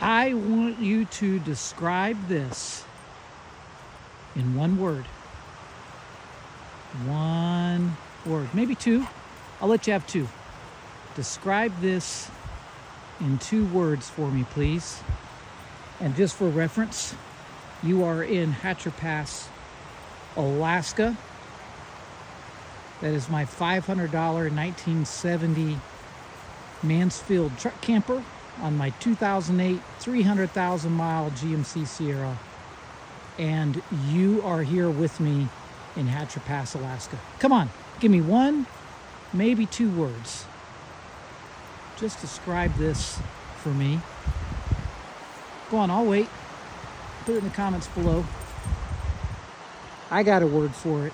I want you to describe this in one word. One word, maybe two. I'll let you have two. Describe this in 2 words for me, please. And just for reference, you are in Hatcher Pass, Alaska. That is my $500 1970 Mansfield truck camper on my 2008 300,000 mile GMC Sierra. And you are here with me in Hatcher Pass, Alaska. Come on, give me 1, maybe 2 words. Just describe this for me. Go on, I'll wait. Put it in the comments below. I got a word for it.